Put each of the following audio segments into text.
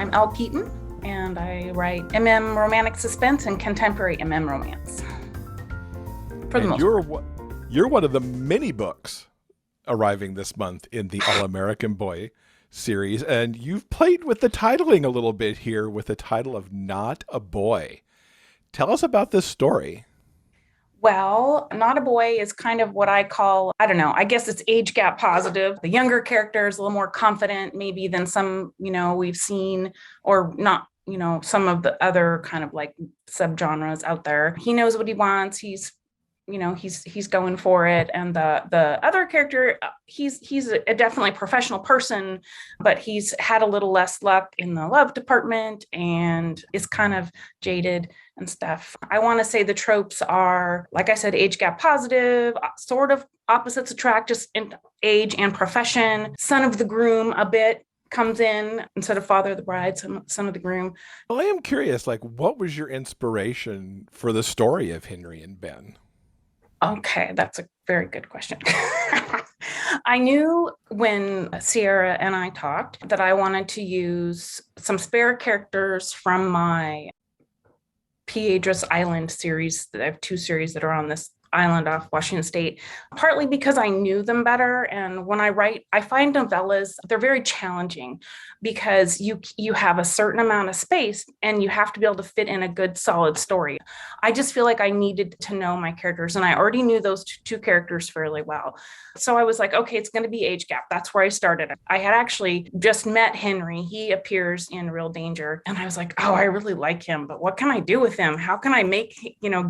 I'm Elle Keaton, and I write romantic suspense and contemporary romance for the And most part. you're one of the many books arriving this month in the All-American Boy series, and you've played with the titling a little bit here with the title of Not a Boy. Tell us about this story. Well, Not a Boy is kind of what I call, I don't know, I guess it's age gap positive. The younger character is a little more confident maybe than some, we've seen or not, some of the other kind of like subgenres out there. He knows what he wants. He's going for it. And the other character, he's a definitely professional person, but he's had a little less luck in the love department and is kind of jaded and stuff. I want to say the tropes are, like I said, age gap positive, sort of opposites attract, just in age and profession. Son of the groom a bit comes in instead of father of the bride, son of the groom. Well, I am curious, what was your inspiration for the story of Henry and Ben? Okay, that's a very good question. I knew when Sierra and I talked that I wanted to use some spare characters from my Piedra's Island series. I have two series that are on this island off Washington State, partly because I knew them better. And when I write, I find novellas, they're very challenging because you have a certain amount of space and you have to be able to fit in a good solid story. I just feel like I needed to know my characters, and I already knew those two characters fairly well. So I was like, okay, it's going to be age gap. That's where I started. I had actually just met Henry. He appears in Real Danger. And I was like, oh, I really like him, but what can I do with him? How can I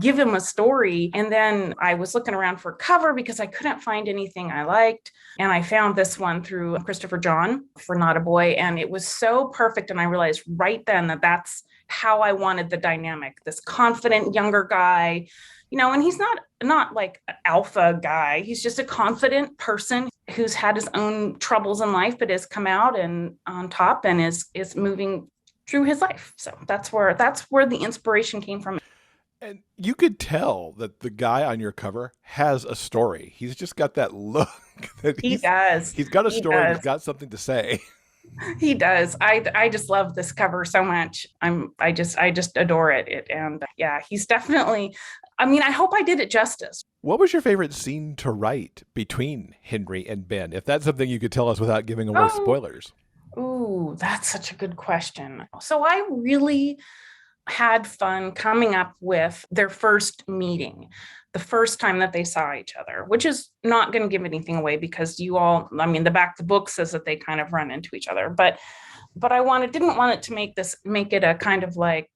give him a story? And then I was looking around for cover because I couldn't find anything I liked. And I found this one through Christopher John for Not a Boy. And it was so perfect. And I realized right then that that's how I wanted the dynamic, this confident younger guy, and he's not like an alpha guy. He's just a confident person who's had his own troubles in life, but has come out and on top and is moving through his life. So that's where the inspiration came from. And you could tell that the guy on your cover has a story. He's just got that look that He does. He's got a He story. does. He's got something to say. He does. I just love this cover so much. I just adore it. And yeah, he's definitely, I hope I did it justice. What was your favorite scene to write between Henry and Ben? If that's something you could tell us without giving away spoilers. Ooh, that's such a good question. So I really had fun coming up with their first meeting, the first time that they saw each other, which is not going to give anything away because the back of the book says that they kind of run into each other. But I didn't want it to make it a kind of like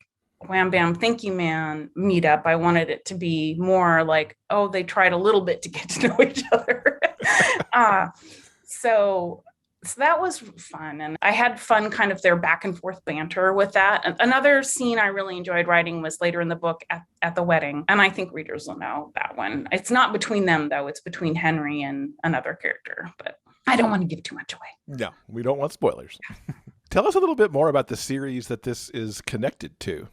wham bam thank you man meetup. I wanted it to be more like, oh, they tried a little bit to get to know each other. So that was fun. And I had fun kind of their back and forth banter with that. Another scene I really enjoyed writing was later in the book at the wedding. And I think readers will know that one. It's not between them, though. It's between Henry and another character. But I don't want to give too much away. No, we don't want spoilers. Tell us a little bit more about the series that this is connected to.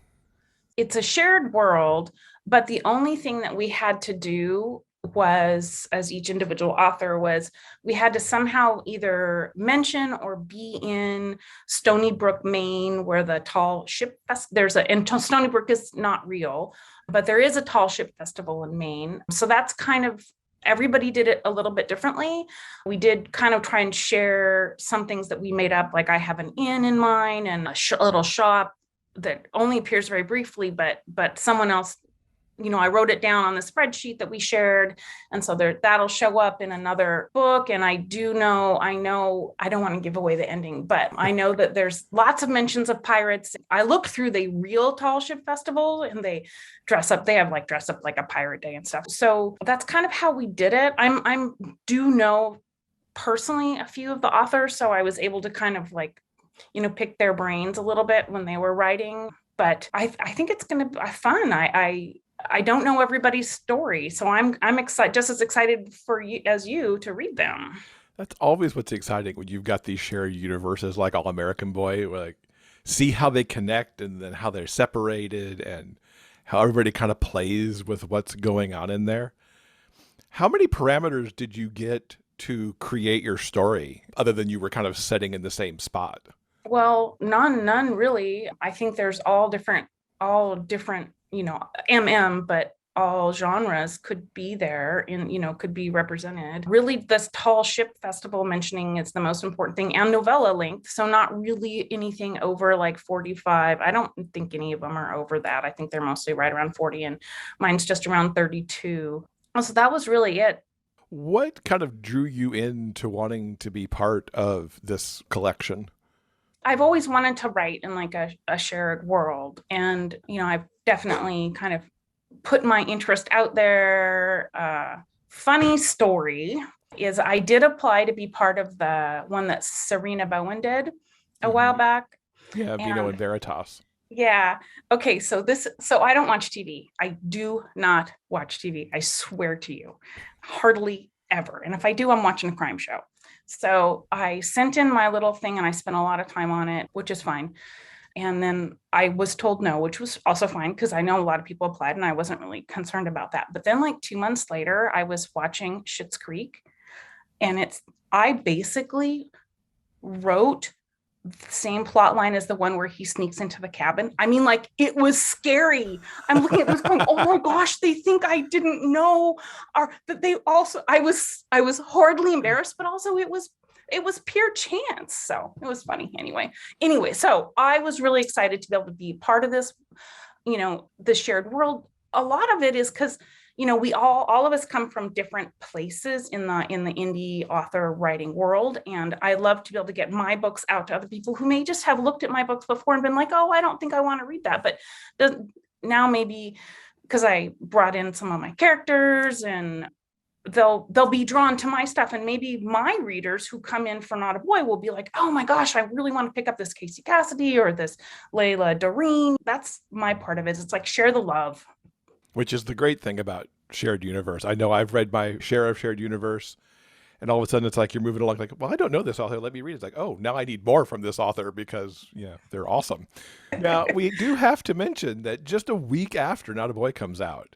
It's a shared world, but the only thing that we had to do was, as each individual author was, we had to somehow either mention or be in Stony Brook, Maine, where the Tall Ship and Stony Brook is not real, but there is a Tall Ship Festival in Maine. So that's kind of, everybody did it a little bit differently. We did kind of try and share some things that we made up, like I have an inn in mine and a little shop that only appears very briefly, but someone else, I wrote it down on the spreadsheet that we shared. And so that'll show up in another book. And I know, I don't want to give away the ending, but I know that there's lots of mentions of pirates. I looked through the real Tall Ship Festival and they dress up like a pirate day and stuff. So that's kind of how we did it. Do know personally a few of the authors. So I was able to kind of pick their brains a little bit when they were writing, but I think it's going to be fun. I don't know everybody's story, so I'm excited, just as excited for you as you to read them. That's always what's exciting when you've got these shared universes like All American Boy, where see how they connect and then how they're separated and how everybody kind of plays with what's going on in there. How many parameters did you get to create your story other than you were kind of setting in the same spot? Well, none really. I think there's all different, but all genres could be there and, could be represented. Really, this tall ship festival mentioning is the most important thing, and novella length. So not really anything over like 45. I don't think any of them are over that. I think they're mostly right around 40, and mine's just around 32. So that was really it. What kind of drew you into wanting to be part of this collection? I've always wanted to write in like a shared world. And, I've definitely kind of put my interest out there. Funny story is I did apply to be part of the one that Serena Bowen did a while Hmm. back. Yeah, Vino and And Veritas. yeah, okay, so I don't watch TV. I do not watch TV. I swear to you, hardly ever. And if I do, I'm watching a crime show. So I sent in my little thing and I spent a lot of time on it, which is fine. And then I was told no, which was also fine because I know a lot of people applied and I wasn't really concerned about that. But then, like 2 months later, I was watching Schitt's Creek, and I basically wrote the same plot line as the one where he sneaks into the cabin. I mean, like, it was scary. I'm looking at this going, oh my gosh, they think I didn't know, or that they also, I was horribly embarrassed, but also it was pure chance. So it was funny anyway. So I was really excited to be able to be part of this, the shared world. A lot of it is because, we all of us come from different places in the indie author writing world, and I love to be able to get my books out to other people who may just have looked at my books before and been like, oh, I don't think I want to read that, but now maybe because I brought in some of my characters, and they'll be drawn to my stuff, and maybe my readers who come in for Not a Boy will be like, oh my gosh, I really want to pick up this Casey Cassidy or this Layla Doreen. That's my part of it. It's like share the love. Which is the great thing about shared universe. I know I've read my share of shared universe, and all of a sudden it's like you're moving along like, well, I don't know this author. Let me read. It's like, oh, now I need more from this author because they're awesome. Now we do have to mention that just a week after Not a Boy comes out,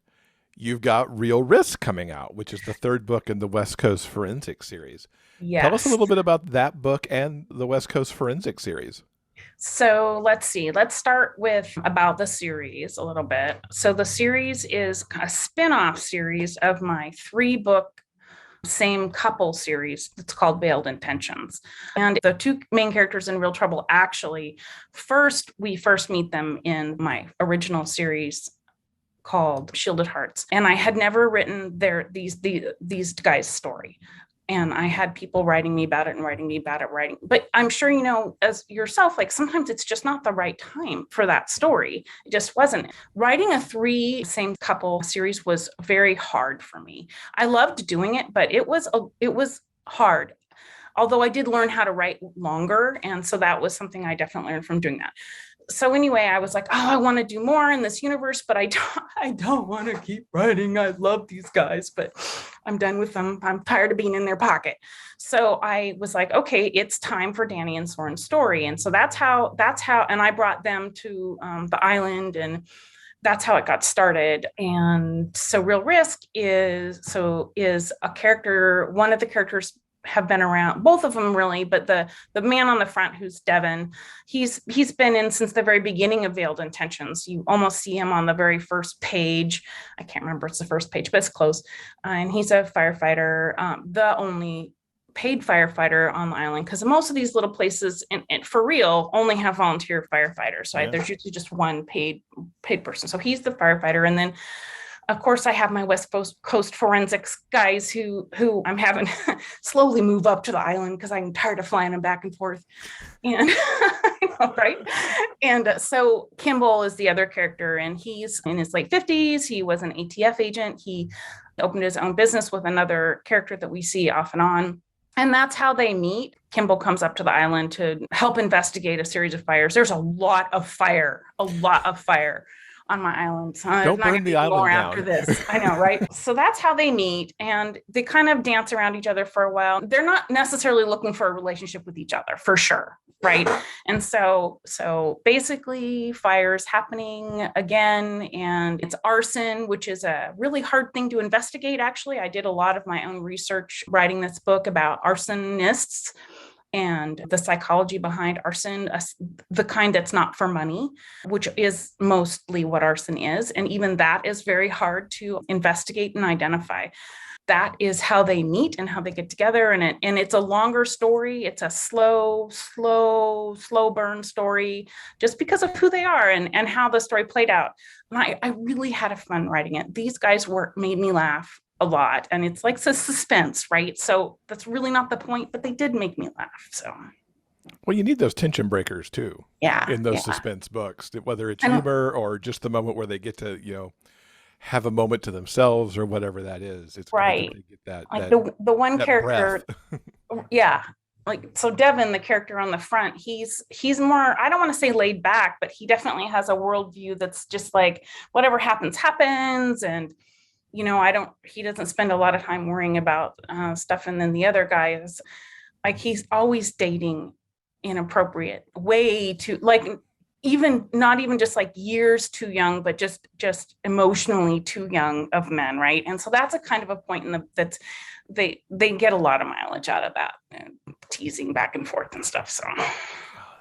you've got Real Risk coming out, which is the third book in the West Coast Forensic series. Tell us a Yes. little bit about that book and the West Coast Forensic series. So let's see. Let's start with about the series a little bit. So the series is a spin-off series of my 3 book same couple series. It's called Veiled Intentions. And the two main characters in Real Trouble, actually, we first meet them in my original series called Shielded Hearts. And I had never written these guys' story. And I had people writing me about it and writing me about it, writing. But I'm sure you know, as yourself, like sometimes it's just not the right time for that story. It just wasn't. Writing a 3 same couple series was very hard for me. I loved doing it, but it was hard. Although I did learn how to write longer. And so that was something I definitely learned from doing that. So anyway, I was like, oh, I want to do more in this universe, but I don't want to keep writing. I love these guys, but I'm done with them. I'm tired of being in their pocket. So I was like, okay, it's time for Danny and Soren's story. And so and I brought them to the island, and that's how it got started. And so Real Risk is a character. One of the characters have been around, both of them really, but the man on the front, who's Devin, he's been in since the very beginning of Veiled Intentions. You almost see him on the very first page. I can't remember it's the first page, but it's close. And he's a firefighter, the only paid firefighter on the island, because most of these little places for real only have volunteer firefighters. So Yeah. there's usually just one paid person. So he's the firefighter. And then of course, I have my West Coast forensics guys who I'm having slowly move up to the island because I'm tired of flying them back and forth. And right. And so Kimball is the other character, and he's in his late 50s. He was an ATF agent. He opened his own business with another character that we see off and on. And that's how they meet. Kimball comes up to the island to help investigate a series of fires. There's a lot of fire on my island. So Don't burn the island more down. after this. I know, right? So that's how they meet, and they kind of dance around each other for a while. They're not necessarily looking for a relationship with each other, for sure, right? And so basically, fire's happening again, and it's arson, which is a really hard thing to investigate. Actually, I did a lot of my own research writing this book about arsonists. and the psychology behind arson, the kind that's not for money, which is mostly what arson is. And even that is very hard to investigate and identify. That is how they meet and how they get together. And it's a longer story. It's a slow burn story just because of who they are and how the story played out. And I really had a fun writing it. These guys made me laugh a lot. And it's like suspense, right? So that's really not the point, but they did make me laugh. So Well, you need those tension breakers too. yeah. In those Yeah. suspense books, whether it's humor or just the moment where they get to, have a moment to themselves or whatever that is. It's great Right. that they get that Like that the one that breath. character, yeah. Like so Devin, the character on the front, he's more, I don't want to say laid back, but he definitely has a worldview that's just like whatever happens, happens. And he doesn't spend a lot of time worrying about stuff. And then the other guy is like, he's always dating inappropriate, way too, like, even not even just like years too young, but just emotionally too young of men, right? And so that's a kind of a point that's they get a lot of mileage out of that, teasing back and forth and stuff. So Oh,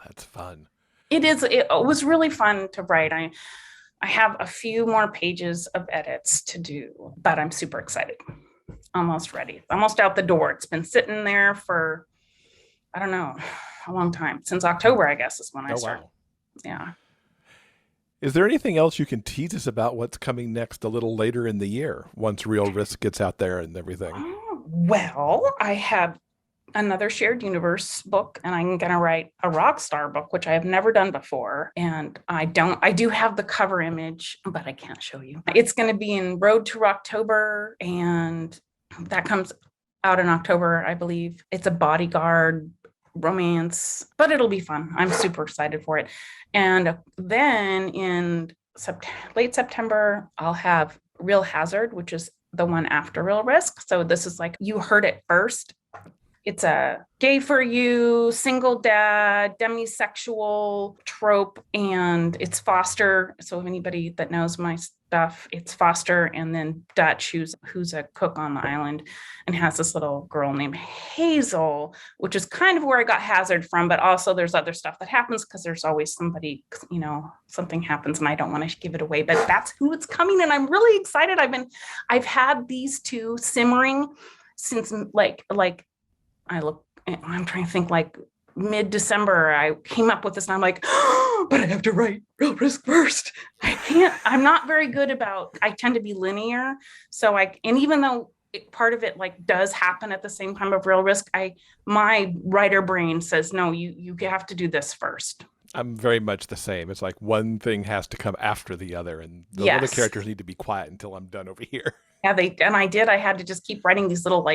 that's fun. it was really fun to write. I have a few more pages of edits to do, but I'm super excited. Almost ready. Almost out the door. It's been sitting there for, I don't know, a long time. Since October, I guess, is when I started. Wow. Yeah. Is there anything else you can tease us about what's coming next a little later in the year once Real Risk gets out there and everything? Well, I have another shared universe book, and I'm going to write a rock star book, which I have never done before. And I do have the cover image, but I can't show you. It's going to be in Road to Rocktober, and that comes out in October, I believe. It's a bodyguard romance, but it'll be fun. I'm super excited for it. And then in late September, I'll have Real Hazard, which is the one after Real Risk. So this is like, you heard it first. It's a gay for you, single dad, demisexual trope, and it's Foster. So if anybody that knows my stuff, it's Foster and then Dutch, who's a cook on the island and has this little girl named Hazel, which is kind of where I got Hazard from, but also there's other stuff that happens because there's always somebody, something happens and I don't want to give it away, but that's who it's coming. And I'm really excited. I've had these two simmering since I'm trying to think, like mid-December, I came up with this and I'm like, oh, but I have to write Real Risk first. I'm not very good I tend to be linear. And even though part of it like does happen at the same time of Real Risk, my writer brain says, no, you have to do this first. I'm very much the same. It's like one thing has to come after the other, and those other characters need to be quiet until I'm done over here. Yeah, I had to just keep writing these little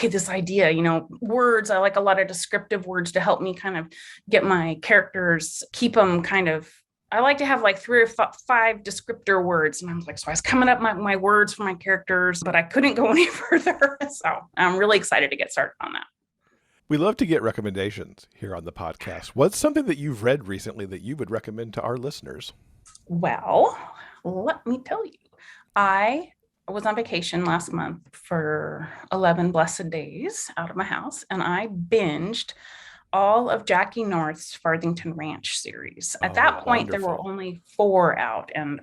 this idea, words. I like a lot of descriptive words to help me kind of get my characters, keep them kind of, I like to have like 3 or 5 descriptor words. And I'm like, so I was coming up my words for my characters, but I couldn't go any further. So I'm really excited to get started on that. We love to get recommendations here on the podcast. What's something that you've read recently that you would recommend to our listeners? Well, let me tell you, I was on vacation last month for 11 blessed days out of my house, and I binged all of Jackie North's Farthington Ranch series. At that point, There were only 4 out, and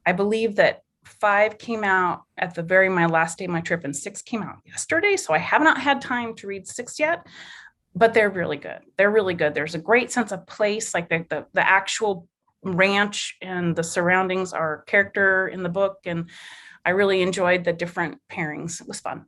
I believe that 5 came out at my last day of my trip, and 6 came out yesterday. So I have not had time to read 6 yet, but they're really good. They're really good. There's a great sense of place, like the actual ranch and the surroundings are character in the book, and I really enjoyed the different pairings. It was fun.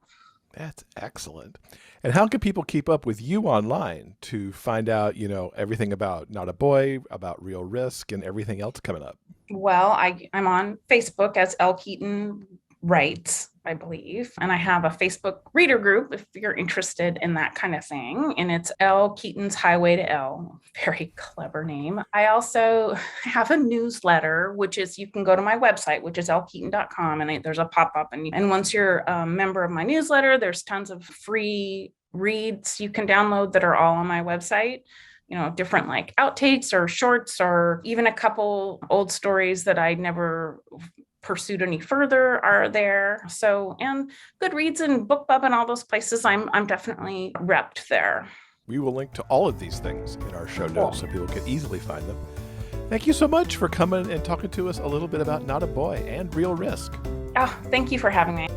That's excellent. And how can people keep up with you online to find out, everything about Not a Boy, about Real Risk, and everything else coming up? Well, I'm on Facebook as Elle Keaton Writes, I believe. And I have a Facebook reader group if you're interested in that kind of thing. And it's Elle Keaton's Highway to Elle. Very clever name. I also have a newsletter, which is, you can go to my website, which is ellekeaton.com, and there's a pop-up. And once you're a member of my newsletter, there's tons of free reads you can download that are all on my website. Different like outtakes or shorts, or even a couple old stories that I never pursued any further are there. So, and Goodreads and BookBub and all those places, I'm definitely repped there. We will link to all of these things in our show notes so people can easily find them. Thank you so much for coming and talking to us a little bit about Not a Boy and Real Risk. Oh, thank you for having me.